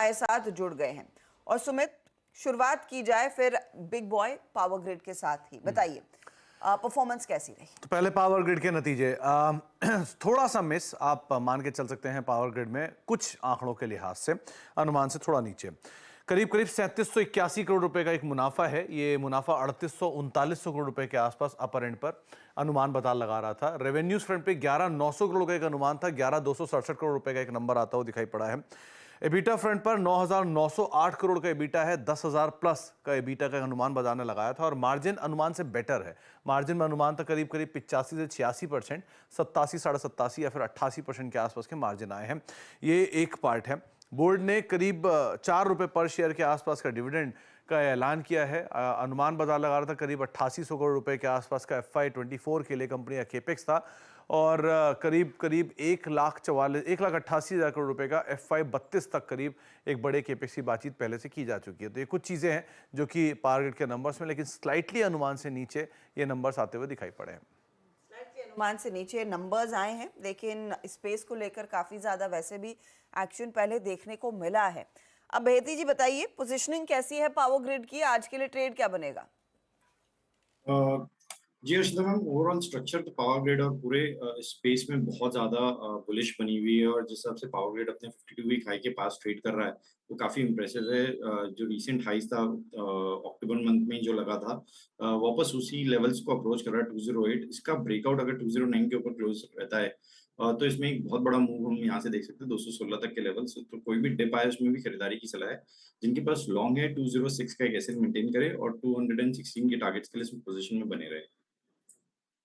हमारे साथ जुड़ गए हैं। और सुमित, शुरुआत की जाए फिर बिग बॉय पावर ग्रिड के साथ ही, बताइए परफॉर्मेंस कैसी रही? तो पहले पावर ग्रिड के नतीजे थोड़ा सा मिस आप मान के चल सकते हैं पावर ग्रिड में, कुछ आंकड़ों के लिहाज से अनुमान से थोड़ा नीचे। करीब करीब 3781 करोड़ रुपए का एक मुनाफा है। ये मुनाफा 3800-3900 करोड़ रुपए के आसपास अपर एंड पर अनुमान बता लगा रहा था। रेवेन्यूज फ्रंट पे 11900 करोड़ रुपए का अनुमान था, 11267 करोड़ रुपए का एक नंबर आता हुआ दिखाई पड़ा है। एबिटा फ्रंट पर 9908 करोड़ का एबिटा है, 10,000 प्लस का एबिटा का अनुमान बाजार ने लगाया था और मार्जिन अनुमान से बेटर है। मार्जिन में अनुमान था करीब करीब 85 से 86%, 87, 87.5 या फिर 88% के आसपास के मार्जिन आए हैं। ये एक पार्ट है। बोर्ड ने करीब 4 रुपए पर शेयर के आसपास का डिविडेंड का ऐलान किया है। अनुमान बाजार लगा रहा था करीब 8800 करोड़ रुपए के आसपास का FY24 के लिए कंपनी का केपेक्स था और करीब करीब 1,88,000 करोड़ रुपए का FY32 तक करीब एक बड़े केपेक्स की बातचीत पहले से की जा चुकी है। तो ये कुछ चीज़ें हैं जो कि पावर ग्रिड के नंबर्स में, लेकिन स्लाइटली अनुमान से नीचे ये नंबर्स आते हुए दिखाई पड़े हैं। अनुमान से नीचे नंबर्स आए हैं, लेकिन स्पेस को लेकर काफ़ी ज़्यादा वैसे भी एक्शन पहले देखने को मिला है। अब बेहती जी बताइए, पोजीशनिंग कैसी है पावर ग्रिड की? आज के लिए ट्रेड क्या बनेगा? जी अर्शदा मैम, ओवरऑल स्ट्रक्चर तो पावर ग्रिड और पूरे स्पेस में बहुत ज़्यादा बुलिश बनी हुई है और जिस हिसाब से पावर ग्रिड अपने 52 वीक हाई के पास ट्रेड कर रहा है वो काफ़ी इम्प्रेसिव है। जो रिसेंट हाइज था अक्टूबर मंथ में जो लगा था, वापस उसी लेवल्स को अप्रोच कर रहा है 208। इसका ब्रेकआउट अगर 209 के ऊपर क्लोज रहता है तो इसमें एक बहुत बड़ा मूव हम यहाँ से देख सकते हैं 216 तक के लेवल से। तो कोई भी डिप आए उसमें भी खरीदारी की सलाह है। जिनके पास लॉन्ग है 206 का एक एसेट मेंटेन करे और 216 के टारगेट्स के लिए इस पोजीशन में बने रहे।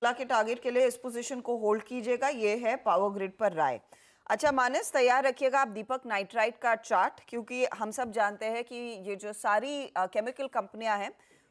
के टारगेट के लिए इस पोजीशन को होल्ड कीजिएगा, ये है पावर ग्रिड पर राय। अच्छा मानस, तैयार रखिएगा आप दीपक नाइट्राइट का चार्ट, क्योंकि हम सब जानते हैं कि ये जो सारी केमिकल कंपनियां हैं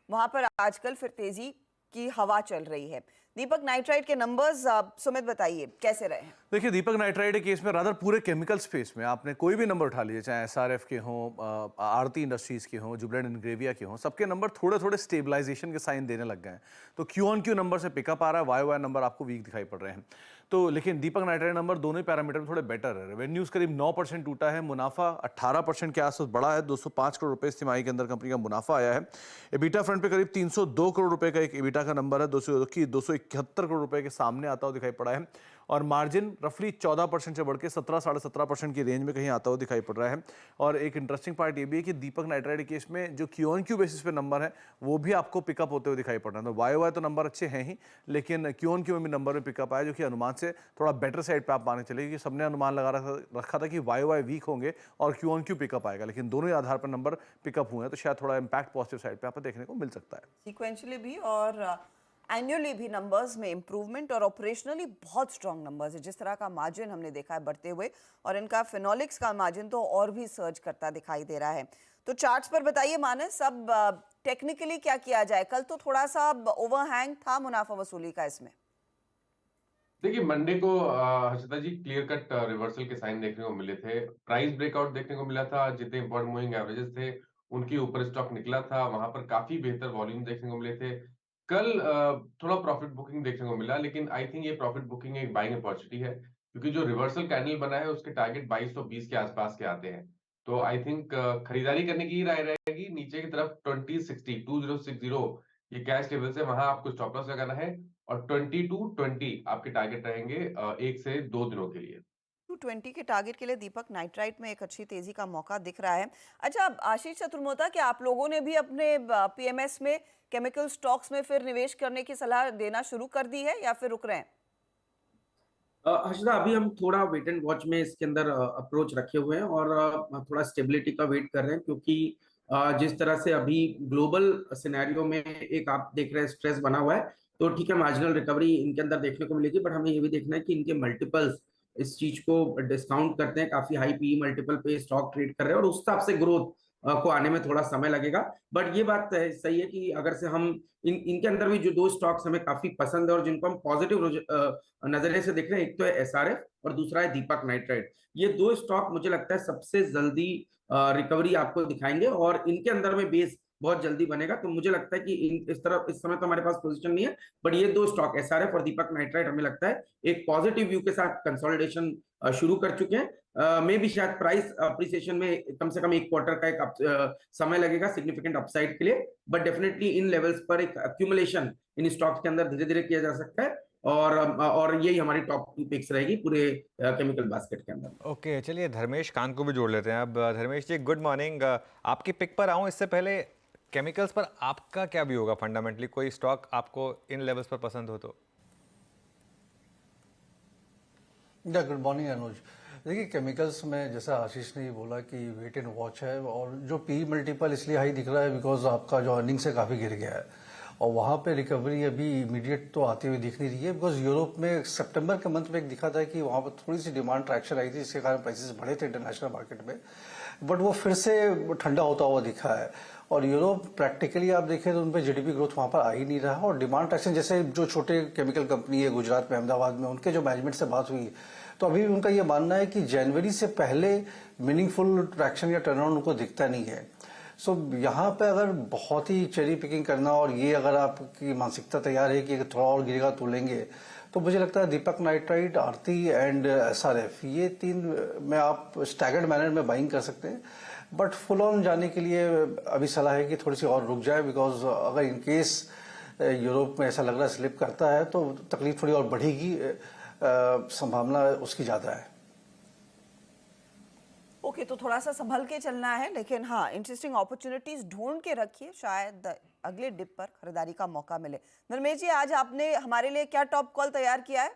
वहां पर आजकल फिर तेजी की हवा चल रही है। दीपक नाइट्राइट के नंबर्स सुमित बताइए कैसे रहे हैं? देखिए, दीपक नाइट्राइट के केस में रादर पूरे केमिकल स्पेस में आपने कोई भी नंबर उठा लीजिए, चाहे SRF के हों, आरती इंडस्ट्रीज के हों, जुबिलेंट इनग्रेविया के हों, सबके नंबर थोड़े थोड़े स्टेबलाइजेशन के साइन देने लग गए हैं। तो Q-on-Q नंबर से पिकअप आ रहा है, YoY नंबर आपको वीक दिखाई पड़ रहे हैं। तो लेकिन दीपक नाइट्राइट नंबर दोनों ही पैरामीटर में थोड़े बेटर है। रेवेन्यूज करीब 9% टूटा है, मुनाफा 18% के आसपास बढ़ा है, 205 करोड़ रुपए इस तिमाही के अंदर कंपनी का मुनाफा आया है। एबिटा फ्रंट पे करीब 302 करोड़ रुपए का एक एबिटा का नंबर है, 271 करोड़ रुपए के सामने आता हुआ दिखाई पड़ा है और मार्जिन रफली 14% से बढ़ के 17-17.5% की रेंज में कहीं आता हुआ दिखाई पड़ रहा है। और एक इंटरेस्टिंग पार्ट ये भी है कि दीपक नाइट्राइट केस में जो Q-on-Q बेसिस पे नंबर है वो भी आपको पिकअप होते हुए दिखाई पड़ रहा है। तो YoY तो नंबर अच्छे हैं ही, लेकिन Q-on-Q में भी नंबर में पिकअप आया, जो कि अनुमान से थोड़ा बेटर साइड पे आप माने चले कि सबने अनुमान लगा रखा था कि YoY वीक होंगे और Q-on-Q पिकअप आएगा, लेकिन दोनों ही आधार पर नंबर पिकअप हुए हैं, तो शायद थोड़ा इंपैक्ट पॉजिटिव साइड पे आपको देखने को मिल सकता है। सीक्वेंशियली भी और एनुअली भी नंबर्स में इंप्रूवमेंट और ऑपरेशनली बहुत स्ट्रॉन्ग नंबर्स है। जिस तरह का मार्जिन हमने देखा है बढ़ते हुए, और इनका फिनोलिक्स का मार्जिन तो और भी सर्ज करता दिखाई दे रहा है। तो चार्ट्स पर बताइए मानस, अब टेक्निकली क्या किया जाए? कल तो थोड़ा सा ओवरहैंग था मुनाफा वसूली का इसमें। देखिए, मंडे को हर्षिता जी क्लियर कट रिवर्सल के साइन देखने को मिले थे। प्राइस ब्रेकआउट देखने को मिला था, जितने इंपॉर्टेंट मूविंग एवरेजेस थे उनके ऊपर स्टॉक निकला था, वहां पर काफी बेहतर वॉल्यूम देखने को मिले थे। कल थोड़ा प्रॉफिट बुकिंग देखने को मिला, लेकिन आई थिंक ये प्रॉफिट बुकिंग एक बाइंग अपॉर्चुनिटी है, क्योंकि जो रिवर्सल कैंडल बना है उसके टारगेट 2220 के आसपास के आते हैं। तो आई थिंक खरीदारी करने की राय रहेगी नीचे की तरफ 2060 ये कैश लेवल्स है, वहां आपको स्टॉप लॉस लगाना है और 2220 आपके टारगेट रहेंगे 1 से 2 दिनों के लिए। 220 के टारगेट के लिए दीपक नाइट्राइट में एक अच्छी तेजी का मौका दिख रहा है। अच्छा आशीष चतुर्मोता, क्या आप लोगों ने भी अपने PMS में केमिकल स्टॉक्स में फिर निवेश करने की सलाह देना शुरू कर दी है या फिर रुक रहे हैं? हर्षदा, अभी हम थोड़ा वेट एंड वॉच में इसके अंदर अप्रोच रखे हुए हैं और थोड़ा स्टेबिलिटी का वेट कर रहे हैं, क्योंकि जिस तरह से अभी ग्लोबल सिनेरियो में एक आप देख रहे हैं स्ट्रेस बना हुआ है, तो ठीक है मार्जिनल रिकवरी इनके अंदर देखने को मिलेगी, बट हमें ये भी देखना है कि इनके मल्टीपल्स इस चीज को डिस्काउंट करते हैं, काफी हाई PE मल्टीपल पे स्टॉक ट्रेड कर रहे हैं और उस हिसाब से ग्रोथ को आने में थोड़ा समय लगेगा। बट ये बात सही है कि अगर से हम इनके अंदर भी जो दो स्टॉक्स हमें काफी पसंद है और जिनको हम पॉजिटिव नजरिए से देख रहे हैं, एक तो है SRF और दूसरा है दीपक नाइट्राइट। ये दो स्टॉक मुझे लगता है सबसे जल्दी रिकवरी आपको दिखाएंगे और इनके अंदर में बेस बहुत जल्दी बनेगा। तो मुझे लगता है कि इस तरह इस समय तो हमारे पास पोजीशन नहीं है, बट ये दो स्टॉक SRF और दीपक नाइट्राइट हमें लगता है एक पॉजिटिव व्यू के साथ कंसोलिडेशन शुरू कर चुके हैं। में भी शायद प्राइस अप्रिसिएशन में कम से कम एक क्वार्टर का एक समय लगेगा सिग्निफिकेंट अपसाइड के लिए, बट डेफिनेटली इन लेवल्स पर एक अक्यूमुलेशन इन स्टॉक्स के अंदर धीरे धीरे किया जा सकता है, और यही हमारी टॉप 2 पिक्स रहेगी पूरे केमिकल बास्केट के अंदर। ओके, चलिए धर्मेश कांत को भी जोड़ लेते हैं। अब धर्मेश जी, गुड मॉर्निंग। आपकी पिक पर आऊँ इससे पहले, केमिकल्स पर आपका क्या व्यू होगा फंडामेंटली? कोई स्टॉक आपको इन लेवल्स पर पसंद हो तो? गुड मॉर्निंग अनुज। देखिए, केमिकल्स में जैसा आशीष ने बोला कि वेट एंड वॉच है, और जो पी मल्टीपल इसलिए हाई दिख रहा है बिकॉज आपका जो अर्निंग्स है काफ़ी गिर गया है, और वहाँ पे रिकवरी अभी इमीडिएट तो आती हुई दिख नहीं रही है, बिकॉज यूरोप में सितंबर के मंथ में एक दिखा था कि वहाँ पर थोड़ी सी डिमांड ट्रैक्शन आई थी, जिसके कारण प्राइसेस बढ़े थे इंटरनेशनल मार्केट में, बट वो फिर से ठंडा होता हुआ दिखा है। और यूरोप प्रैक्टिकली आप देखें तो उन पर जीडीपी ग्रोथ वहाँ पर आ ही नहीं रहा, और डिमांड ट्रैक्शन जैसे जो छोटे केमिकल कंपनी है गुजरात में, अहमदाबाद में, उनके जो मैनेजमेंट से बात हुई तो अभी उनका ये मानना है कि जनवरी से पहले मीनिंगफुल ट्रैक्शन या टर्नअराउंड उनको दिखता नहीं है। सो यहाँ पे अगर बहुत ही चेरी पिकिंग करना, और ये अगर आपकी मानसिकता तैयार है कि थोड़ा और गिरेगा तो लेंगे, तो मुझे लगता है दीपक नाइट्राइट, आरती एंड एसआरएफ, ये 3 में आप स्टैगर्ड मैनर में बाइंग कर सकते हैं, बट फुल ऑन जाने के लिए अभी सलाह है कि थोड़ी सी और रुक जाए, बिकॉज अगर इनकेस यूरोप में ऐसा लग रहा है स्लिप करता है तो तकलीफ थोड़ी और बढ़ेगी, संभावना उसकी ज्यादा है। ओके, तो थोड़ा सा संभल के चलना है, लेकिन हाँ, इंटरेस्टिंग अपॉर्चुनिटीज ढूंढ के रखिए, शायद अगले डिप पर खरीदारी का मौका मिले। धर्मेश जी, आज आपने हमारे लिए क्या टॉप कॉल तैयार किया है?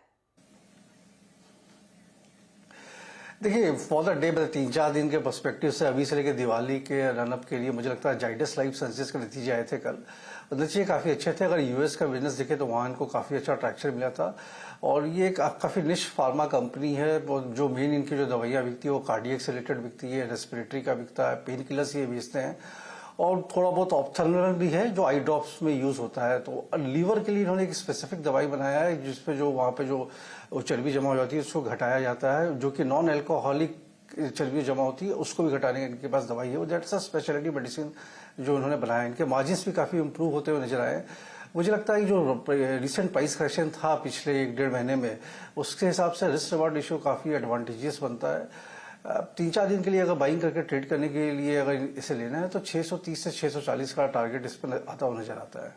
देखिए, फॉर द डे 3-4 दिन के पर्सपेक्टिव से अभी से लेकर दिवाली के रनअप के लिए मुझे लगता है जाइडस लाइफ साइंसेज के नतीजे आए थे कल, नतीजे काफ़ी अच्छे थे। अगर यूएस का बिजनेस देखे तो वहाँ इनको काफ़ी अच्छा ट्रैक्शन मिला था, और ये एक काफ़ी निश फार्मा कंपनी है, जो मेन इनकी जो दवाइयाँ बिकती है वो कार्डियक से रिलेटेड बिकती है, रेस्पिरेटरी का बिकता है, पेन किलर्स ये बेचते हैं, और थोड़ा बहुत ऑप्थेल्मोलॉजी भी है जो आई ड्रॉप्स में यूज होता है। तो लीवर के लिए इन्होंने एक स्पेसिफिक दवाई बनाया है जिसपे जो वहाँ पे जो चर्बी जमा हो जाती है उसको घटाया जाता है, जो कि नॉन एल्कोहलिक चर्बी जमा होती है उसको भी घटाने की इनके पास दवाई है। दैट्स अ स्पेशलिटी मेडिसिन जो इन्होंने बनाया। इनके मार्जिन्स भी काफ़ी इंप्रूव होते हुए नजर आए। मुझे लगता है कि जो रिसेंट प्राइस करेक्शन था पिछले 1-1.5 महीने में, उसके हिसाब से रिस्क रिवार्ड रेशियो काफ़ी एडवांटेजियस बनता है। 3-4 दिन के लिए अगर बाइंग करके ट्रेड करने के लिए अगर इसे लेना है तो 630 से 640 का टारगेट इस पर आता हुआ नजर आता है।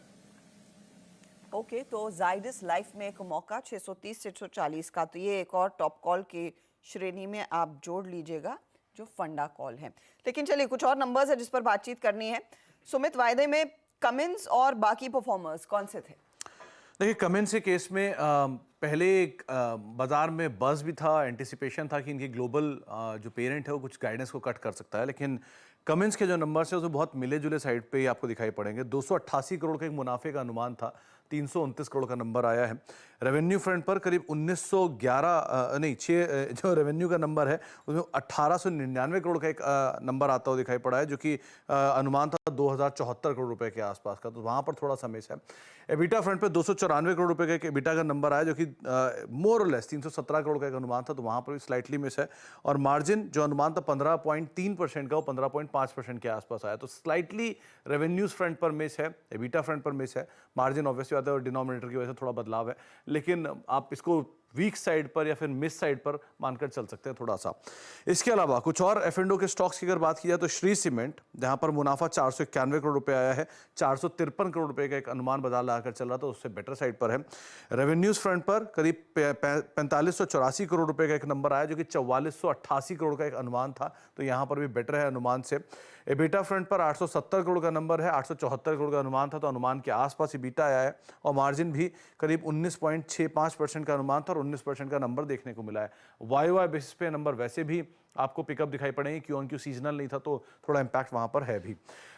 ओके, तो जाइडस लाइफ में एक मौका 630 से 640 का, तो ये एक और टॉप कॉल की श्रेणी में आप जोड़ लीजिएगा जो फंडा कॉल है। लेकिन चलिए, कुछ और नंबर्स है जिस पर बातचीत करनी है। सुमित, वायदे में कमिंस और बाकी परफॉर्मर्स कौन से थे? देखिए, कमिंस के केस में पहले एक बाजार में बज़ भी था, एंटिसिपेशन था कि इनकी ग्लोबल जो पेरेंट है वो कुछ गाइडेंस को कट कर सकता है, लेकिन कमिंस के जो नंबर्स है वो बहुत मिले जुले साइड पे ही आपको दिखाई पड़ेंगे। 288 करोड़ का एक मुनाफे का अनुमान था, 329 करोड़ का नंबर आया है। रेवेन्यू फ्रंट पर करीब 6 जो रेवेन्यू का नंबर है उसमें 1899 करोड़ का एक नंबर आता हुआ दिखाई पड़ा है, जो कि अनुमान था 2074 करोड़ रुपए के आसपास का, तो वहाँ पर थोड़ा सा मिस है। एबिटा फ्रंट पे 294 करोड़ रुपए का एक एबिटा का नंबर आया, जो कि मोर और लेस 317 करोड़ का एक अनुमान था, तो वहाँ पर भी स्लाइटली मिस है। और मार्जिन जो अनुमान था 15.3% का, वो 15.5% के आसपास आया, तो स्लाइटली रेवेन्यूज फ्रंट पर मिस है, एबिटा फ्रंट पर मिस है। मार्जिन ऑब्वियसली आता है और डिनोमिनेटर की वजह से थोड़ा बदलाव है, लेकिन आप इसको वीक साइड पर या फिर मिस साइड पर मानकर चल सकते हैं थोड़ा सा। इसके अलावा कुछ और एफ&ओ के स्टॉक्स की अगर बात की जाए तो श्री सीमेंट, जहां पर मुनाफा 491 करोड़ रुपए आया है, 453 करोड़ रुपए का एक अनुमान बाजार लगाकर चल रहा था, उससे बेटर साइड पर है। रेवेन्यूज फ्रंट पर करीब 4584 करोड़ रुपए का एक नंबर आया, जो कि 4488 करोड़ का एक अनुमान था, तो यहाँ पर भी बेटर है अनुमान से। एबिटा फ्रंट पर 870 करोड़ का नंबर है, 874 करोड़ का अनुमान था, तो अनुमान के आसपास एबिटा आया है। और मार्जिन भी करीब 19.65% का अनुमान था और 19% का नंबर देखने को मिला है। वाई बेसिस पे नंबर वैसे भी आपको पिकअप दिखाई पड़ेंगे, क्यों सीजनल नहीं था तो थोड़ा इंपैक्ट वहां पर है भी।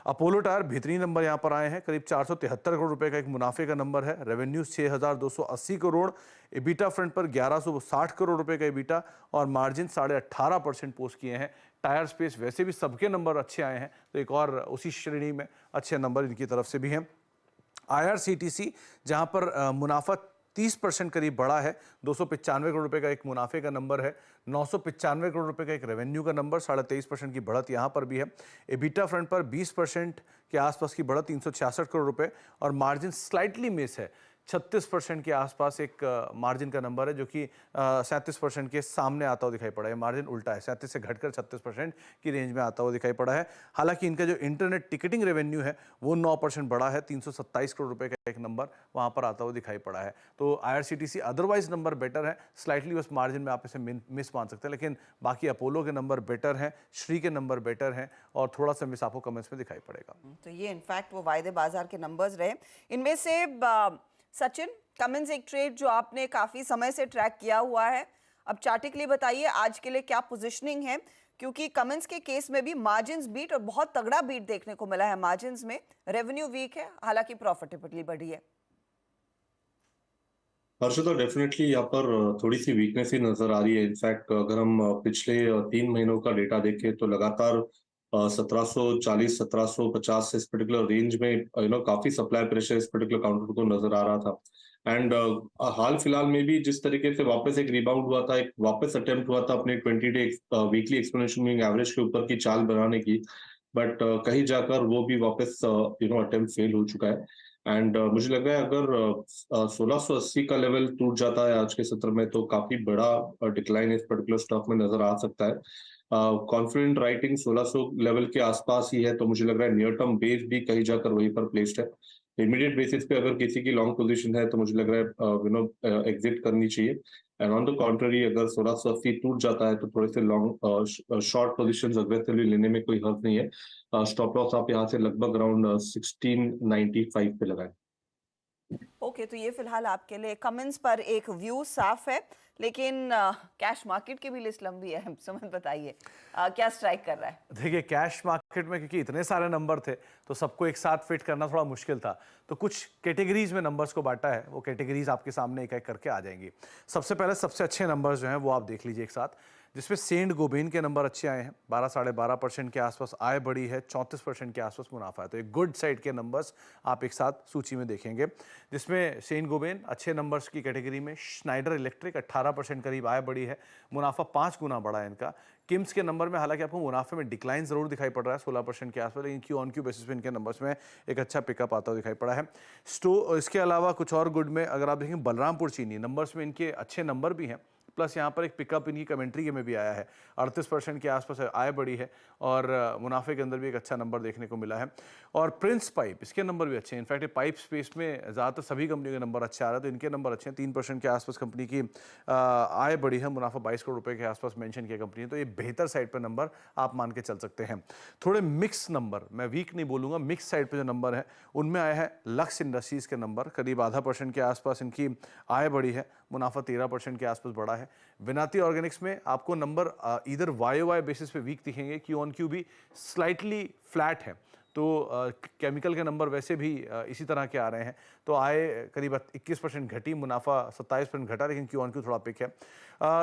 अपोलो टायर बेहतरीन नंबर यहां पर आए हैं, करीब 473 करोड़ रुपए का एक मुनाफे का नंबर है। रेवेन्यू 6280 करोड़, एबिटा फ्रंट पर 1160 करोड़ रुपए का एबिटा और मार्जिन 18.5% पोस्ट किए हैं। टायर स्पेस वैसे भी सबके नंबर अच्छे आए हैं, तो एक और उसी श्रेणी में अच्छे नंबर इनकी तरफ से भी हैं। IRCTC जहां पर मुनाफा 30% करीब बढ़ा है, 295 करोड़ रुपए का एक मुनाफे का नंबर है, 995 करोड़ रुपए का एक रेवेन्यू का नंबर, 23.5% की बढ़त यहाँ पर भी है। एबिटा फ्रंट पर 20% के आसपास की बढ़त, 366 करोड़ रुपए और मार्जिन स्लाइटली मिस है, 36% के आसपास एक मार्जिन का नंबर है, जो कि 37% के सामने आता हुआ दिखाई पड़ा है। मार्जिन उल्टा है, 37 से घटकर 36% की रेंज में आता हुआ दिखाई पड़ा है। हालांकि इनका जो इंटरनेट टिकटिंग रेवेन्यू है वो 9% बढ़ा है, 327 करोड़ रुपए का एक नंबर वहां पर आता हुआ दिखाई पड़ा है। तो IRCTC अदरवाइज नंबर बेटर है, स्लाइटली बस मार्जिन में आप इसे मिस मान सकते हैं, लेकिन बाकी अपोलो के नंबर बेटर हैं, श्री के नंबर बेटर हैं, और थोड़ा सा मिस आपको कमेंट्स में दिखाई पड़ेगा। तो ये इनफैक्ट वो वायदे बाजार के नंबर्स रहे। इनमें से सचिन, कमिंस एक ट्रेड जो आपने काफी समय से ट्रैक किया हुआ है, अब चार्टिकली बताइए आज के लिए क्या पोजीशनिंग है, क्योंकि कमिंस के केस में भी मार्जिन्स बीट और बहुत तगड़ा बीट देखने को मिला है। मार्जिन्स में रेवेन्यू वीक है, हालांकि प्रॉफिटेबिलिटी बढ़ी है। हर्षदा, डेफिनेटली यहाँ पर थोड़ी सी वीकनेस ही नजर आ रही है। इनफैक्ट अगर हम पिछले 3 महीनों का डेटा देखें तो लगातार 1740 1750 इस पर्टिकुलर रेंज में काफी सप्लाई प्रेशर इस पर्टिकुलर काउंटर को नजर आ रहा था। एंड हाल फिलहाल में भी जिस तरीके से वापस एक रिबाउंड हुआ था, एक वापस अटेम्प्ट हुआ था अपने 20-डे वीकली एक्सपोनेंशियल मूविंग एवरेज के ऊपर की चाल बनाने की, बट कहीं जाकर वो भी वापस अटेम्प्ट फेल हो चुका है। एंड मुझे लग रहा है अगर 1680 का लेवल टूट जाता है आज के सत्र में तो काफी बड़ा डिक्लाइन इस पर्टिकुलर स्टॉक में नजर आ सकता है। कॉन्फिडेंट राइटिंग 1600 लेवल के आसपास ही है, तो मुझे लग रहा है नियर टर्म बेस भी कहीं जाकर वहीं पर प्लेस्ड है। इमीडिएट बेसिस पे अगर किसी की लॉन्ग पोजीशन है तो मुझे लग रहा है एग्जिट करनी चाहिए। एंड ऑन द कॉन्ट्ररी अगर 1680 टूट जाता है तो थोड़े से लॉन्ग शॉर्ट पोजीशंस अग्रेसिवली लेने में कोई हर्ज नहीं है। स्टॉप लॉस आप यहाँ से लगभग अराउंड 1695 पे लगाएं। ओके, तो ये फिलहाल आपके लिए कमेंट्स पर एक व्यू साफ है, लेकिन कैश मार्केट की भी लिस्ट लंबी है। सुमन बताइए क्या स्ट्राइक कर रहा है? देखिए, कैश मार्केट में क्योंकि इतने सारे नंबर थे तो सबको एक साथ फिट करना थोड़ा मुश्किल था, तो कुछ कैटेगरीज में नंबर्स को बांटा है। वो कैटेगरीज आपके सामने एक एक करके आ जाएंगी। सबसे पहले सबसे अच्छे नंबर्स जो हैं वो आप देख लीजिए एक साथ, जिसमें सेंट गोबेन के नंबर अच्छे आए हैं। 12-12.5% के आसपास आय बढ़ी है, 34% के आसपास मुनाफा है। तो एक गुड साइड के नंबर्स आप एक साथ सूची में देखेंगे, जिसमें सेंट गोबेन अच्छे नंबर्स की कैटेगरी में। स्नाइडर इलेक्ट्रिक 18% करीब आय बढ़ी है, मुनाफा 5 गुना बढ़ा है इनका। किम्स के नंबर में हालांकि आपको मुनाफे में डिक्लाइन जरूर दिखाई पड़ रहा है 16% के आसपास, लेकिन क्यू ऑन क्यू बेसिस पे इनके नंबर्स में एक अच्छा पिकअप आता हुआ दिखाई पड़ा है। इसके अलावा कुछ और गुड में अगर आप देखें, बलरामपुर चीनी नंबर्स में इनके अच्छे नंबर भी हैं, प्लस यहाँ पर एक पिकअप इनकी कमेंट्री में भी आया है। 38% के आसपास आय बढ़ी है, और मुनाफे के अंदर भी एक अच्छा नंबर देखने को मिला है। और प्रिंस पाइप, इसके नंबर भी अच्छे हैं। इनफैक्ट पाइप स्पेस में ज़्यादातर सभी कंपनियों के नंबर अच्छे आ रहे हैं, तो इनके नंबर अच्छे हैं। 3% के आसपास कंपनी की आय बढ़ी है, मुनाफा 22 करोड़ रुपए के आसपास मेंशन किया कंपनी ने। तो ये बेहतर साइड पर नंबर आप मान के चल सकते हैं। थोड़े मिक्स नंबर, मैं वीक नहीं बोलूँगा, मिक्स साइड पर जो नंबर है उनमें आया है लक्स इंडस्ट्रीज़ के नंबर। करीब 0.5% के आसपास इनकी आय बढ़ी है, मुनाफा 13% के आसपास बढ़ा है। विनाती ऑर्गेनिक्स में आपको नंबर इधर वाई बेसिस पे वीक दिखेंगे, क्यू ऑन क्यू भी स्लाइटली फ्लैट है। तो केमिकल के नंबर वैसे भी इसी तरह के आ रहे हैं। तो आय करीब 21% घटी, मुनाफा 27% घटा, लेकिन क्यू ऑन क्यू थोड़ा पिक है।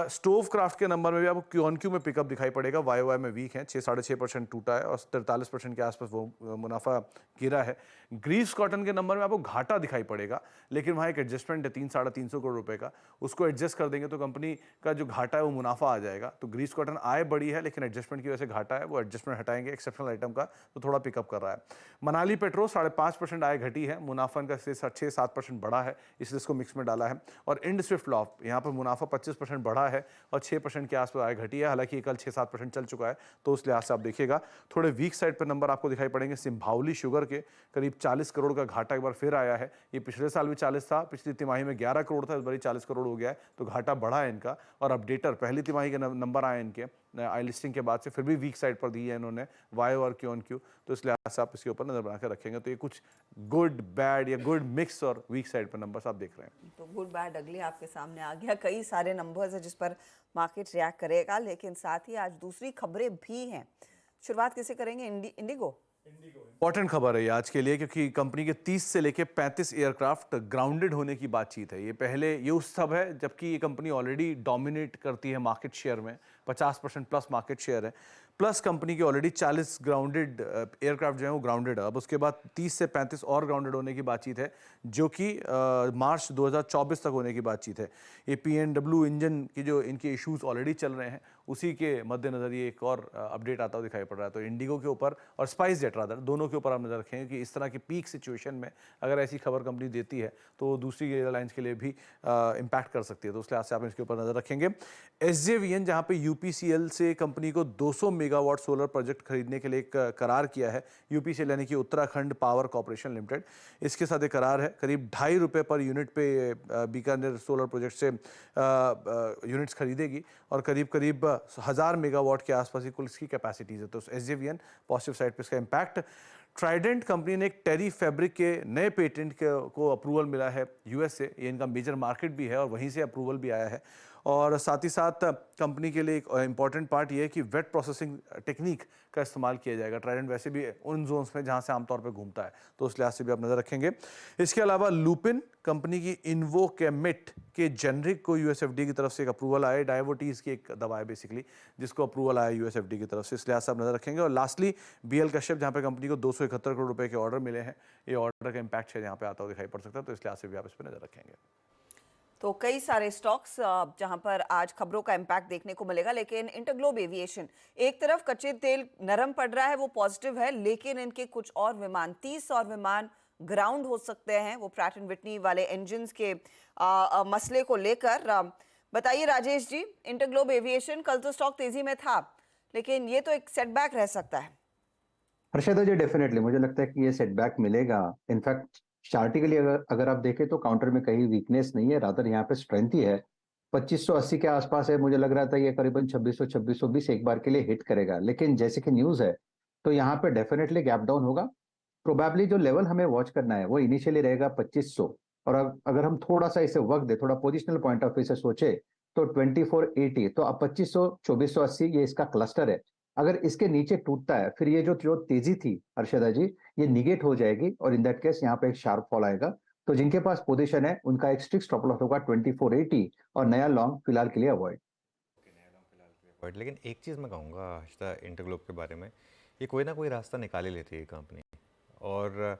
स्टोव क्राफ्ट के नंबर में भी आपको क्यू ऑन क्यू में पिकअप दिखाई पड़ेगा, वाई में वीक है, 6-6.5% टूटा है, और 43% के आसपास वो मुनाफा गिरा है। ग्रीव्स कॉटन के नंबर में आपको घाटा दिखाई पड़ेगा, लेकिन वहाँ एक एडजस्टमेंट है 300-350 करोड़ रुपए का, उसको एडजस्ट कर देंगे तो कंपनी का जो घाटा है वो मुनाफा आ जाएगा। तो ग्रीव्स कॉटन आय बढ़ी है, लेकिन एडजस्टमेंट की वजह से घाटा है, वो एडजस्टमेंट हटाएंगे एक्सेप्शनल आइटम का, तो थोड़ा पिकअप कर रहा है। मनाली पेट्रो 5.5% आय घटी है, मुनाफा इनका 6-7% बढ़ा है, इसलिए इसको मिक्स में डाला है। और इंड स्विफ्ट लॉफ, यहाँ पर मुनाफा 25% बढ़ा है और 6% के आसपास आय घटी है, हालांकि ये कल 6-7% चल चुका है, तो उस लिहाज से आप देखिएगा। थोड़े वीक साइड पर नंबर आपको दिखाई पड़ेंगे सिंभावली शुगर के, करीब 40 करोड़ का घाटा एक बार फिर आया है। ये पिछले साल भी 40 था, पिछली तिमाही में 11 करोड़ था, इस बार 40 करोड़ हो गया है, तो घाटा बढ़ा है इनका। और अपडेटर पहली तिमाही के नंबर आए इनके आई लिस्टिंग के बाद से, फिर भी वीक साइड पर दी है इन्होंने वाई और क्यू ऑन क्यू, तो इस लिहाज से आप इसके ऊपर नजर बनाकर रखेंगे। तो ये कुछ गुड बैड या गुड मिक्स और वीक साइड पर नंबर्स आप देख रहे हैं। तो गुड बैड अगली आपके सामने आ गया, कई सारे नंबर्स है जिस पर मार्केट रिएक्ट करेगा, लेकिन साथ ही आज दूसरी खबरें भी हैं। शुरुआत किसे करेंगे? इंडिगो। इंपॉर्टेंट खबर है ये आज के लिए, क्योंकि कंपनी के 30 से लेके 35 एयरक्राफ्ट ग्राउंडेड होने की बातचीत है। ये उस सब है जबकि ये कंपनी ऑलरेडी डोमिनेट करती है मार्केट शेयर में, 50% प्लस मार्केट शेयर है, प्लस कंपनी की ऑलरेडी 40 ग्राउंडेड एयरक्राफ्ट जो है वो ग्राउंडेड है। अब उसके बाद 30 से 35 और ग्राउंडेड होने की बातचीत है, जो कि मार्च 2024 तक होने की बातचीत है। ये PNW इंजन की जो इनके इश्यूज ऑलरेडी चल रहे हैं, उसी के मद्देनजर ये एक और अपडेट आता हुआ दिखाई पड़ रहा है। तो इंडिगो के ऊपर और स्पाइस जेट रादर दोनों के ऊपर आप नजर रखेंगे कि इस तरह की पीक सिचुएशन में अगर ऐसी खबर कंपनी देती है तो दूसरी एयरलाइंस के लिए भी इम्पैक्ट कर सकती है। तो उस लिहाज से आप इसके ऊपर नजर रखेंगे। SJVN जहां पे UPCL से कंपनी को 200 मेगावाट सोलर प्रोजेक्ट खरीदने के लिए एक करार किया है, UPCL यानी कि उत्तराखंड पावर कॉर्पोरेशन लिमिटेड, इसके साथ एक करार है। करीब ₹2.5 पर यूनिट पे बीकानेर सोलर प्रोजेक्ट से यूनिट्स खरीदेगी और करीब 1000 मेगावाट के आसपास ही कुल इसकी कैपेसिटीज है। तो SJVN पॉजिटिव साइड पे इसका इम्पैक्ट। ट्राइडेंट कंपनी ने एक टेरी फैब्रिक के नए पेटेंट को अप्रूवल मिला है US से, ये इनका मेजर मार्केट भी है और वहीं से अप्रूवल भी आया है। और साथ ही साथ कंपनी के लिए एक इंपॉर्टेंट पार्ट ये है कि वेट प्रोसेसिंग टेक्निक का इस्तेमाल किया जाएगा। ट्राइडेंट वैसे भी उन जोन्स में जहां से आमतौर पे घूमता है, तो उस लिहाज से भी आप नजर रखेंगे। इसके अलावा लुपिन कंपनी की इन्वोकेमिट के जेनरिक को USFD की तरफ से एक अप्रूवल आया, डायबिटीज की एक दवा है बेसिकली, जिसको अप्रूवल आया USFD की तरफ से, इस लिहाज से आप नजर रखेंगे। और लास्टली BL कश्यप, जहां पे कंपनी को 271 करोड़ रुपए के ऑर्डर मिले हैं, ये ऑर्डर का इम्पैक्ट है यहाँ पे आता हुआ दिखाई पड़ सकता है। तो इस लिहाज से भी आप इस पर नजर रखेंगे। तो कई सारे स्टॉक्स जहां पर आज खबरों का इम्पैक्ट देखने को मिलेगा, लेकिन इंटरग्लोब एविएशन एक तरफ कच्चे तेल नरम पड़ रहा है, वो पॉजिटिव है, लेकिन इनके कुछ और विमान 30 और विमान ग्राउंड हो सकते हैं, वो प्रैट एंड विटनी वाले इंजन्स के मसले को लेकर। बताइए राजेश जी, इंटरग्लोब एविएशन कल तो स्टॉक तेजी में था, लेकिन ये तो एक सेटबैक रह सकता है। हर्षदा जी, डेफिनेटली मुझे लगता है कि ये सेटबैक मिलेगा। इनफैक्ट चार्टिकली अगर आप देखें तो काउंटर में कहीं वीकनेस नहीं है, रादर यहाँ पे स्ट्रेंथ ही है। 2580 के आसपास है, मुझे लग रहा था ये करीबन 2600-2620 एक बार के लिए हिट करेगा, लेकिन जैसे कि न्यूज है तो यहाँ पे डेफिनेटली गैप डाउन होगा। प्रोबेबली जो लेवल हमें वॉच करना है वो इनिशियली रहेगा 2500, और अगर हम थोड़ा सा इसे वक्त दे, थोड़ा पोजिशनल पॉइंट ऑफ व्यू से सोचे तो 2480, तो अब 2500 2480 ये इसका क्लस्टर है। अगर इसके नीचे टूटता है फिर ये जो तेजी थी हर्षदा जी, ये निगेट हो जाएगी और इन दैट केस यहाँ पे एक शार्प फॉल आएगा। तो जिनके पास पोजीशन है उनका एक स्ट्रिक्ट स्टॉप लॉस होगा 2480 और नया लॉन्ग फिलहाल के लिए अवॉइड। लेकिन एक चीज़ मैं कहूँगा हर्षदा इंटरग्लोब के बारे में, ये कोई ना कोई रास्ता निकाल ही लेती है कंपनी। और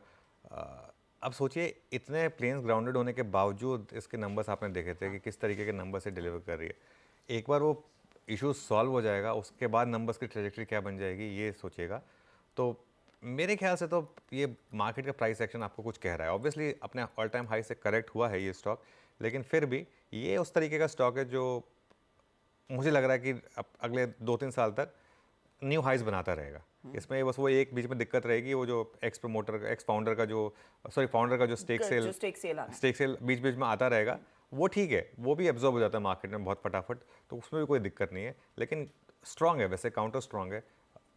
अब सोचिए इतने प्लेन्स ग्राउंडेड होने के बावजूद इसके नंबर्स आपने देखे थे कि किस तरीके के नंबर से डिलीवर कर रही है। एक बार वो इशू सॉल्व हो जाएगा, उसके बाद नंबर्स की ट्रेजेक्टरी क्या बन जाएगी ये सोचिएगा। तो मेरे ख्याल से तो ये मार्केट का प्राइस एक्शन आपको कुछ कह रहा है। ऑब्वियसली अपने ऑल टाइम हाई से करेक्ट हुआ है ये स्टॉक, लेकिन फिर भी ये उस तरीके का स्टॉक है जो मुझे लग रहा है कि अगले 2-3 साल तक न्यू हाइज बनाता रहेगा। इसमें बस वो एक बीच में दिक्कत रहेगी, वो जो फाउंडर का जो स्टेक सेल बीच बीच में आता रहेगा, वो ठीक है, वो भी एब्जॉर्ब हो जाता है मार्केट में बहुत फटाफट, तो उसमें भी कोई दिक्कत नहीं है। लेकिन स्ट्रांग है, वैसे काउंटर स्ट्रांग है,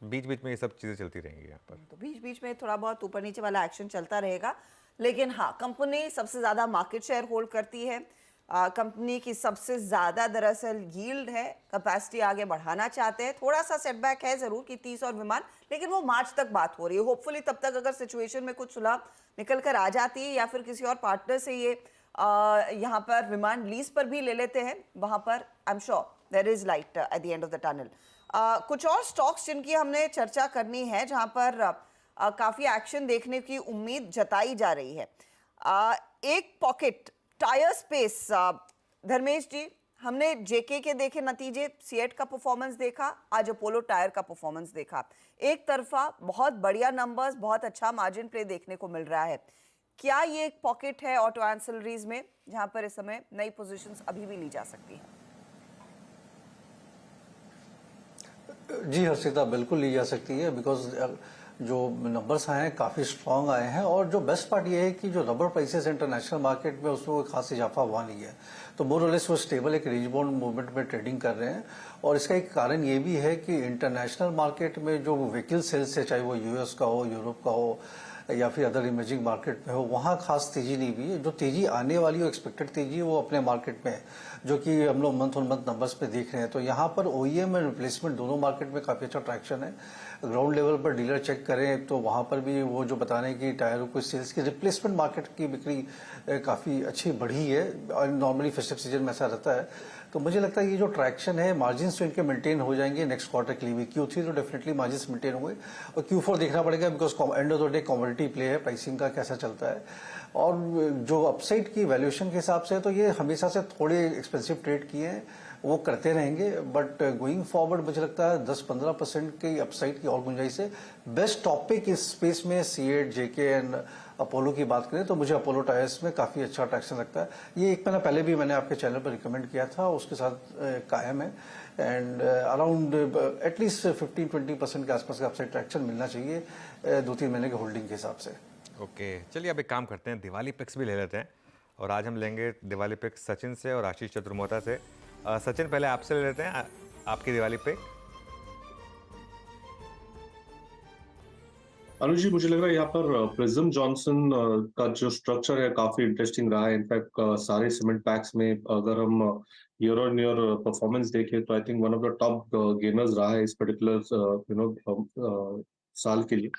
बीच बीच में ये सब चीज़ें चलती रहेंगी यहाँ पर। तो बीच बीच में थोड़ा बहुत ऊपर नीचे वाला एक्शन चलता रहेगा, लेकिन हाँ, कंपनी सबसे ज़्यादा मार्केट शेयर होल्ड करती है। कंपनी की सबसे ज़्यादा दरअसल यील्ड है, कैपेसिटी आगे बढ़ाना चाहते हैं। थोड़ा सा सेटबैक है ज़रूर कि 30 और विमान, लेकिन वो मार्च तक बात हो रही है। होपफुली तब तक अगर सिचुएशन में कुछ सुलह निकल कर आ जाती है या फिर किसी और पार्टनर से ये यहाँ पर विमान लीज पर भी ले लेते हैं, वहाँ पर I am sure there is light at the end of the tunnel. कुछ और स्टॉक्स जिनकी हमने चर्चा करनी है, जहाँ पर काफ़ी एक्शन देखने की उम्मीद जताई जा रही है। एक पॉकेट टायर स्पेस, धर्मेश जी, हमने जेके के देखे नतीजे, सीएट का परफॉर्मेंस देखा, आज अपोलो टायर का परफॉर्मेंस देखा। एक तरफा बहुत बढ़िया नंबर्स, बहुत अच्छा मार्जिन प्ले देखने को मिल रहा है। क्या ये एक पॉकेट है ऑटो एंसिलरीज में जहां पर इस समय नई पोजीशंस अभी भी ली जा सकती हैं? जी हर्षिता, बिल्कुल ली जा सकती है, बिकॉज जो नंबर्स आए हैं काफ़ी स्ट्रांग आए हैं। और जो बेस्ट पार्ट ये है कि जो रबर प्राइसेस इंटरनेशनल मार्केट में उसमें कोई खास इजाफा हुआ नहीं है, तो मोर और लेस वो स्टेबल एक रेंज बाउंड मूवमेंट में ट्रेडिंग कर रहे हैं। और इसका एक कारण ये भी है कि इंटरनेशनल मार्केट में जो व्हीकल सेल्स है, चाहे वो यूएस का हो, यूरोप का हो या फिर अदर इमर्जिंग मार्केट में हो, वहाँ खास तेजी नहीं हुई है। जो तेजी आने वाली हो, एक्सपेक्टेड तेजी है, वो अपने मार्केट में है, जो कि हम लोग मंथ ऑन मंथ नंबर्स पे देख रहे हैं। तो यहाँ पर ओईएम और रिप्लेसमेंट दोनों मार्केट में काफ़ी अच्छा ट्रैक्शन है। ग्राउंड लेवल पर डीलर चेक करें तो वहाँ पर भी वो जो बता रहे हैं कि टायरों को सेल्स की रिप्लेसमेंट मार्केट की बिक्री काफ़ी अच्छी बढ़ी है और नॉर्मली फेस्टिव सीजन में ऐसा रहता है। तो मुझे लगता है ये जो ट्रैक्शन है मार्जिन्स तो इनके मेंटेन हो जाएंगे नेक्स्ट क्वार्टर के लिए भी। Q3 तो डेफिनेटली मार्जिन्स मेंटेन होंगे और Q4 देखना पड़ेगा because and of the day commodity play है, प्राइसिंग का कैसा चलता है। और जो अपसाइड की वैल्यूएशन के हिसाब से तो ये हमेशा से थोड़े एक्सपेंसिव ट्रेड किए हैं, वो करते रहेंगे, बट गोइंग फॉरवर्ड मुझे लगता है 10-15% की अपसाइड की और गुंजाइश है। बेस्ट टॉपिक इस स्पेस में C8, JK एंड अपोलो की बात करें तो मुझे अपोलो टायर्स में काफ़ी अच्छा अट्रैक्शन लगता है। ये एक महीना पहले भी मैंने आपके चैनल पर रिकमेंड किया था, उसके साथ कायम है एंड अराउंड एटलीस्ट 15-20% के आसपास का अपसाइड ट्रैक्शन मिलना चाहिए 2-3 महीने के होल्डिंग के हिसाब से। ओके, चलिए अब एक काम करते हैं, दिवाली पिक्स भी ले लेते हैं और आज हम लेंगे दिवाली पिक्स सचिन से और आशीष चतुर्मोता से। सचिन, पहले आपसे ले लेते हैं आपकी दिवाली पिक। अनुज जी, मुझे लग रहा है यहाँ पर प्रिज्म जॉनसन का जो स्ट्रक्चर है काफी इंटरेस्टिंग रहा है। इनफैक्ट सारे सीमेंट पैक्स में अगर हम ईयर ऑन ईयर परफॉर्मेंस देखें तो I think one of the top gainers रहा है इस पर्टिकुलर साल के लिए।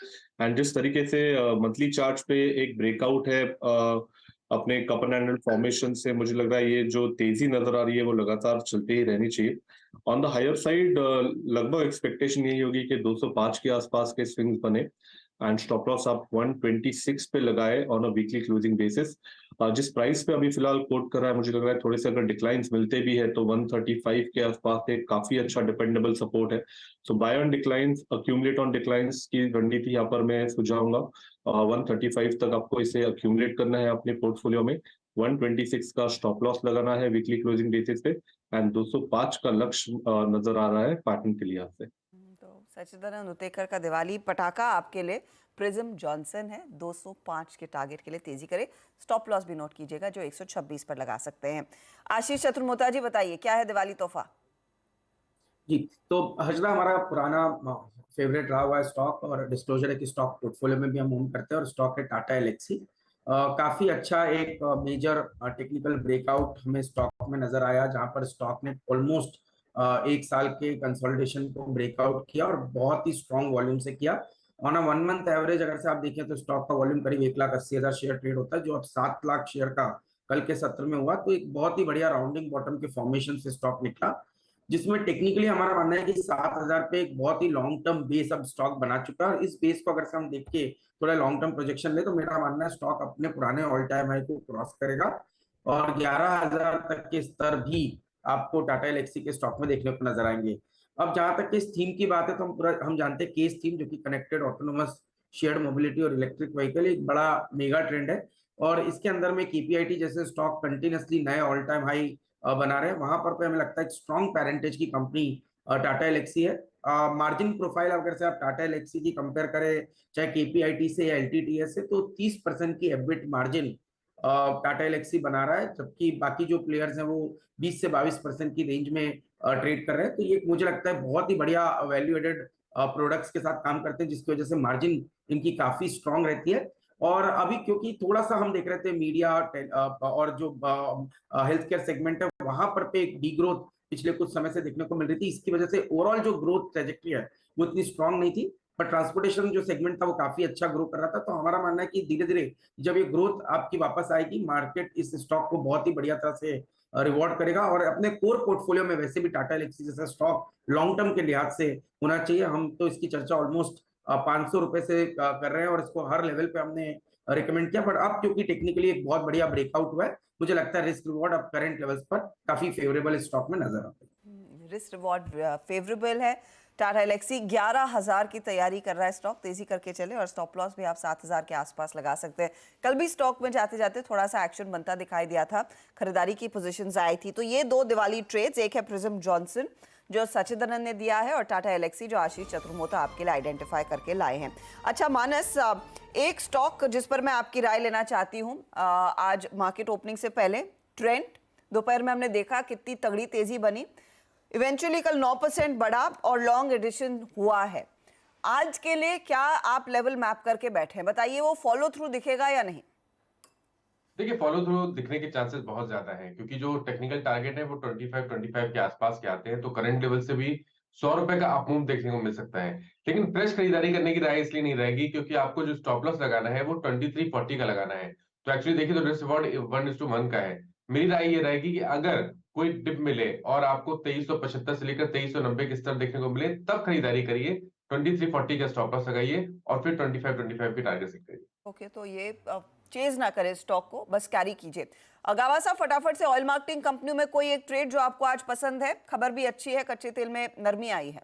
एंड जिस तरीके से मंथली चार्ट पे एक ब्रेकआउट है अपने कप एंड हैंडल फॉर्मेशन से, मुझे लग रहा है ये जो तेजी नजर आ रही है वो लगातार चलते ही रहनी चाहिए। ऑन द हायर साइड लगभग एक्सपेक्टेशन यही होगी कि 205 के आसपास के स्विंग्स बने एंड स्टॉप लॉस आप 126 पे लगाए on a weekly closing basis. जिस प्राइस पे अभी फिलहाल कोट कर रहा है, मुझे लग रहा है थोड़े से अगर डिक्लाइंस मिलते भी है तो 135 के आसपास एक काफी अच्छा डिपेंडेबल सपोर्ट है। So buy on declines, accumulate on declines की रणनीति यहाँ पर मैं सुझाऊंगा। 135 तक आपको इसे अक्यूमुलेट करना है अपने पोर्टफोलियो में, 126 का स्टॉप लॉस लगाना है वीकली क्लोजिंग बेसिस पे एंड 205 का लक्ष्य नजर आ रहा है पैटर्न के लिहाज से। तो सचिदानंद उतेकर का दिवाली पटाखा आपके लिए प्रिज्म जॉनसन है। 205 के टारगेट के लिए तेजी करे, स्टॉप लॉस भी नोट कीजिएगा जो 126 पर लगा सकते हैं। आशीष चतुर्मोता जी बताइए क्या है दिवाली तोहफा? जी, तो हजरा हमारा पुराना फेवरेट रहा हुआ है स्टॉक और डिस्क्लोजर है कि स्टॉक पोर्टफोलियो में भी हम ओन करते हैं और स्टॉक है टाटा एलेक्सी। काफी अच्छा एक मेजर टेक्निकल ब्रेकआउट हमें स्टॉक में नजर आया जहां पर स्टॉक ने ऑलमोस्ट एक साल के कंसोलिडेशन को ब्रेकआउट किया और बहुत ही स्ट्रॉन्ग वॉल्यूम से किया। ऑन अ 1 मंथ एवरेज अगर से आप देखें तो स्टॉक का वॉल्यूम करीब 1,80,000 शेयर ट्रेड होता है, जो अब 7 लाख शेयर का कल के सत्र में हुआ। तो एक बहुत ही बढ़िया राउंडिंग बॉटम के फॉर्मेशन से स्टॉक निकला, जिसमें टेक्निकली हमारा मानना है कि 7,000 पे एक बहुत ही लॉन्ग टर्म बेस अब स्टॉक बना चुका है। इस बेस को अगर से हम देख के थोड़ा लॉन्ग टर्म प्रोजेक्शन ले तो मेरा मानना है स्टॉक अपने पुराने ऑल टाइम हाई को क्रॉस करेगा और 11,000 तक के स्तर भी आपको टाटा एलेक्सी के स्टॉक में देखने को नजर आएंगे। अब जहां तक इस थीम की बात है तो हम जानते हैं केस थीम जो कि कनेक्टेड ऑटोनोमस शेयर्ड मोबिलिटी और इलेक्ट्रिक व्हीकल एक बड़ा मेगा ट्रेंड है और इसके अंदर में केपीआईटी जैसे स्टॉक कंटिन्यूसली नए ऑल टाइम हाई बना रहे हैं। वहां पर हमें लगता है स्ट्रॉन्ग पेरेंटेज की कंपनी टाटा एलेक्सी है। मार्जिन प्रोफाइल अगर से आप टाटा एलेक्सी की कंपेयर करें चाहे केपीआईटी से या एलटीटीएस से तो 30% की एबिट मार्जिन टाटा एलेक्सी बना रहा है, जबकि बाकी जो प्लेयर्स हैं वो 20 से 22% की रेंज में ट्रेड कर रहे हैं। तो ये मुझे लगता है बहुत ही बढ़िया वैल्यू एडेड प्रोडक्ट्स के साथ काम करते हैं, जिसकी वजह से मार्जिन इनकी काफी स्ट्रॉन्ग रहती है। और अभी क्योंकि थोड़ा सा हम देख रहे थे मीडिया और जो हेल्थ केयर सेगमेंट है वहां पर पे एक डीग्रोथ पिछले कुछ समय से देखने को मिल रही थी, इसकी वजह से ओवरऑल जो ग्रोथ ट्रेजेक्टरी है वो इतनी स्ट्रांग नहीं थी, पर ट्रांसपोर्टेशन जो सेगमेंट था वो काफी अच्छा ग्रो कर रहा था। तो हमारा मानना है कि धीरे धीरे जब ये ग्रोथ आपकी वापस आएगी, मार्केट इस स्टॉक को बहुत ही बढ़िया तरह से रिवॉर्ड करेगा और अपने कोर पोर्टफोलियो में वैसे भी टाटा एलेक्सी जैसा स्टॉक लॉन्ग टर्म के लिहाज से होना चाहिए। हम तो इसकी चर्चा ऑलमोस्ट 500 रुपए से कर रहे हैं और इसको हर लेवल पे हमने रिकमेंड किया, बट अब क्योंकि टेक्निकली एक बहुत बढ़िया ब्रेकआउट हुआ है, मुझे लगता है रिस्क रिवॉर्ड अब करंट लेवल्स पर काफी फेवरेबल स्टॉक में नजर आता है। रिस्क रिवॉर्ड फेवरेबल है। टाटा एलेक्सी 11,000 की तैयारी कर रहा है, स्टॉक तेजी करके चले और स्टॉप लॉस भी आप 7,000 के आसपास लगा सकते हैं। कल भी स्टॉक में जाते जाते थोड़ा सा एक्शन बनता दिखाई दिया था, खरीदारी की पोजीशंस आई थी। तो ये 2 दिवाली ट्रेड्स, एक है प्रिज्म जॉनसन जो सचिदानंद ने दिया है और टाटा एलेक्सी जो आशीष चतुर्मोता आपके लिए आइडेंटिफाई करके लाए हैं। अच्छा मानस, एक स्टॉक जिस पर मैं आपकी राय लेना चाहती हूँ, आज मार्केट ओपनिंग से पहले ट्रेंड दोपहर में हमने देखा कितनी तगड़ी तेजी बनी, इवेंचुअली कल 9% बढ़ा और लॉन्ग एडिशन हुआ है। आज के लिए क्या आप लेवल मैप करके बैठे हैं, बताइए वो फॉलो थ्रू दिखेगा या नहीं? देखिए, फॉलो थ्रू दिखने के चांसेस बहुत ज्यादा हैं क्योंकि जो टेक्निकल टारगेट है वो 25 के आसपास के आते हैं। तो करंट लेवल से भी 100 रुपए का अप मूव देखने को मिल सकता है। लेकिन फ्रेश खरीदारी करने की राय इसलिए नहीं रहेगी क्योंकि आपको जो स्टॉप लॉस लगाना है वो 2340 का लगाना है। तो एक्चुअली देखिए तो रिस्क रिवॉर्ड 1:1 का है। मेरी राय ये रहेगी कि अगर कोई डिप मिले और आपको 2375 से लेकर 2390 के स्तर देखने को मिले तब खरीदारी करिए, 2340 का स्टॉप लॉस लगाइए और फिर 25 की टारगेट सेट करिए। ओके, तो ये चेज ना करें स्टॉक को, बस कैरी कीजिए। गावा साहब, फटाफट से ऑयल मार्केटिंग कंपनियों में कोई एक ट्रेड जो आपको आज पसंद है? खबर भी अच्छी है, कच्चे तेल में नरमी आई है।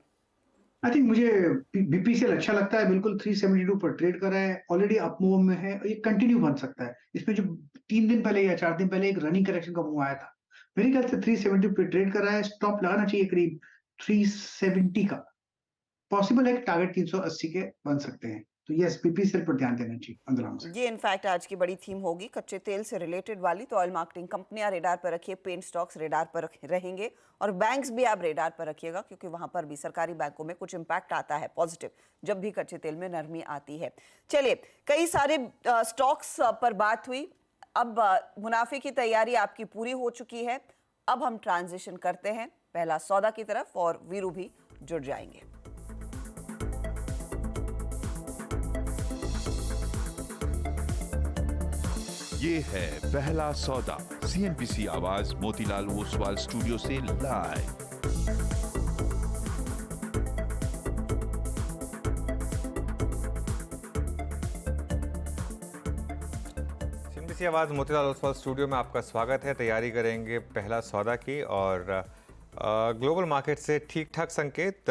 आई थिंक मुझे बीपीसीएल अच्छा लगता है, बिल्कुल 372 पर ट्रेड कर रहा है, ऑलरेडी अप मूव में है, ये कंटिन्यू बन सकता है। इसमें जो 3 दिन पहले या 4 दिन पहले एक रनिंग करेक्शन का मूव आया था, मेरे ख्याल से 370 पे ट्रेड कर रहा है, स्टॉप लगाना चाहिए करीब 370 का। पॉसिबल है कि टारगेट 380 के बन सकते हैं, तो यस बीपीसीएल पर ध्यान देना चाहिए अंदर से। ये इनफैक्ट आज की बड़ी थीम होगी कच्चे तेल से रिलेटेड वाली, तो ऑयल मार्केटिंग कंपनियां रेडार पर रखिए, पेंट स्टॉक्स रेडार पर रहेंगे और बैंक्स भी आप रेडार पर रखिएगा क्योंकि वहां पर भी सरकारी बैंकों में कुछ इंपैक्ट आता है पॉजिटिव जब भी कच्चे तेल में नरमी आती है। चलिए, कई सारे स्टॉक्स पर बात हुई, अब मुनाफे की तैयारी आपकी पूरी हो चुकी है। अब हम ट्रांजिशन करते हैं पहला सौदा की तरफ और वीरू भी जुड़ जाएंगे। ये है पहला सौदा, सीएनबीसी आवाज मोतीलाल ओसवाल स्टूडियो से लाइव। सीएनबीसी आवाज़ मोतीलाल ओसवाल स्टूडियो में आपका स्वागत है। तैयारी करेंगे पहला सौदा की और ग्लोबल मार्केट से ठीक ठाक संकेत